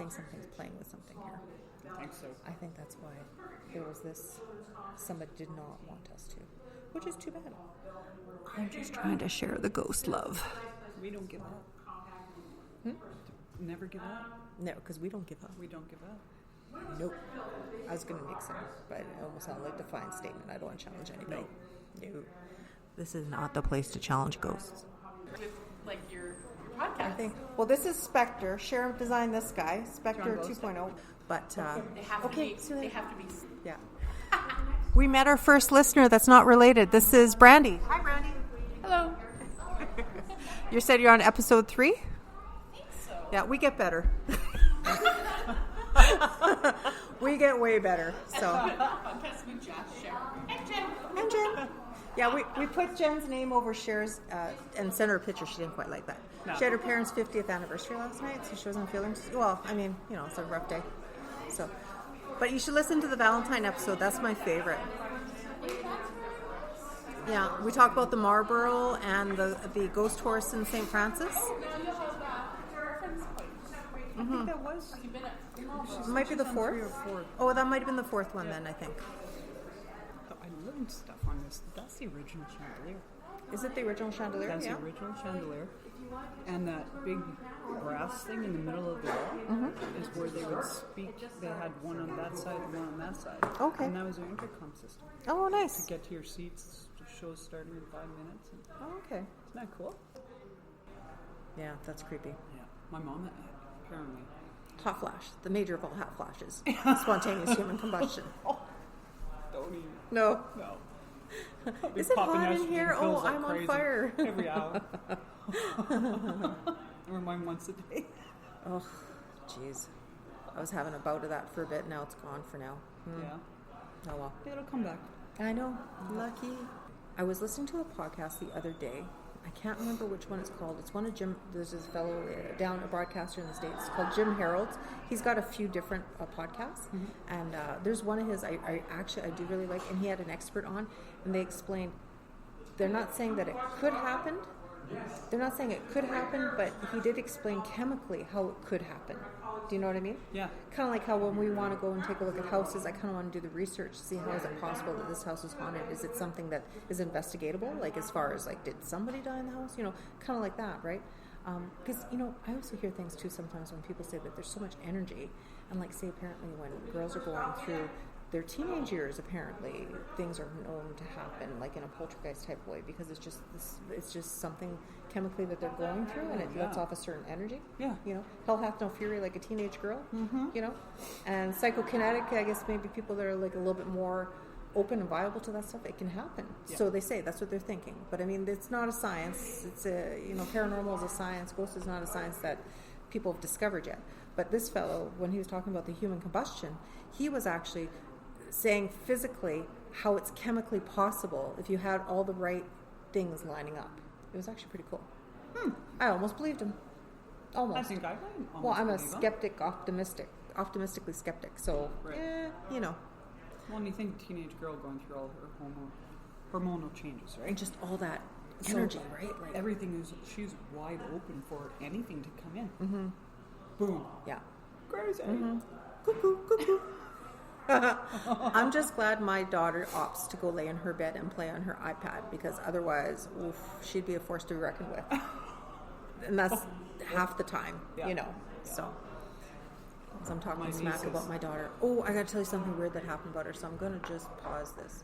think something's playing with something here. I think so. I think that's why there was this. Somebody did not want us to, which is too bad. I'm just trying to share the ghost love. We don't give up. Never give up. No, because we don't give up. We don't give up. Nope. I was going to make some, but it almost sounded like a defiant statement. I don't want to challenge anybody. No. This is not the place to challenge ghosts. With like your podcast. I think. Well, this is Spectre. Sharon designed this guy, Spectre 2.0. But They have okay, to be. They have to be. yeah. We met our first listener that's not related. This is Brandy. Hi, Brandy. Hello. You said you're on episode 3? I think so. Yeah, we get better. We get way better. So. Podcast with Josh, Sharon, and Jen. And Jen. Yeah, we put Jen's name over Cher's and sent her a picture. She didn't quite like that. No. She had her parents' 50th anniversary last night, so she wasn't feeling. Well, I mean, it's a rough day. So, but you should listen to the Valentine episode. That's my favorite. Yeah, we talk about the Marlborough and the ghost horse in St. Francis. I think that was. It might be the on 4th. 3 or 4. Oh, that might have been the 4th one then, I think. I learned stuff on this. That's the original chandelier. Is it the original chandelier? That's Yeah. the original chandelier. And that big brass thing in the middle of the wall is where they would speak. They had one on that side and one on that side. Okay. And that was an intercom system. Oh, To nice. get to your seats, the show's starting in 5 minutes. And Oh, okay. isn't that cool? Yeah, that's creepy. Yeah. My mom, apparently. Hot flash, the major of all hot flashes. Spontaneous human combustion. Don't even. No. No. Is it hot in here? Oh, I'm on fire. Every hour. I remind once a day. Oh, jeez. I was having a bout of that for a bit. Now it's gone for now. Yeah. Oh, well. It'll come back. I know. Lucky. I was listening to a podcast the other day. I can't remember which one it's called. It's one of Jim. There's this fellow down, a broadcaster in the States called Jim Harold's. He's got a few different podcasts, and there's one of his I do really like, and he had an expert on, and they explained. They're not saying that it could happen. They're not saying it could happen, but he did explain chemically how it could happen. Do you know what I mean? Yeah. Kind of like how when we want to go and take a look at houses, I kind of want to do the research to see how is it possible that this house is haunted. Is it something that is investigatable? Like as far as like, did somebody die in the house? Kind of like that, right? Because, I also hear things too sometimes when people say that there's so much energy. And like say apparently when girls are going through their teenage years, apparently things are known to happen like in a poltergeist type way because it's just something chemically that they're going through and it lets off a certain energy. Yeah. Hell hath no fury like a teenage girl. And psychokinetic, I guess maybe people that are like a little bit more open and viable to that stuff, it can happen. Yeah. So they say that's what they're thinking. But I mean, it's not a science. It's paranormal is a science. Ghost is not a science that people have discovered yet. But this fellow, when he was talking about the human combustion, he was actually saying physically how it's chemically possible if you had all the right things lining up. It was actually pretty cool. I almost believed him. Almost. I think I might almost Well, I'm a believe him. skeptic, optimistically skeptic. So, Right. Well, and you think teenage girl going through all her hormonal changes, right? and just all that energy, right? Like Everything she's wide open for anything to come in. Boom. yeah. Crazy. Cuckoo, cuckoo. I'm just glad my daughter opts to go lay in her bed and play on her iPad because otherwise, she'd be a force to be reckoned with. And that's half the time, Yeah. So, as I'm talking My smack nieces. about my daughter. Oh, I got to tell you something weird that happened about her, so I'm going to just pause this.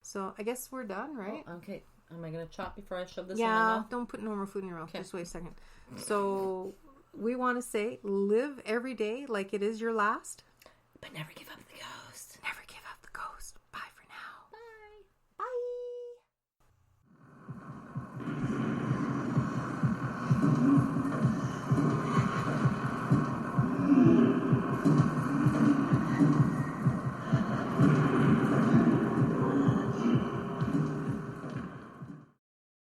So I guess we're done, right? Oh, okay. Am I going to chop before I shove this in my Yeah, mouth? don't put no more food in your mouth. Okay. Just wait a second. So we want to say live every day like it is your last. But never give up the ghost.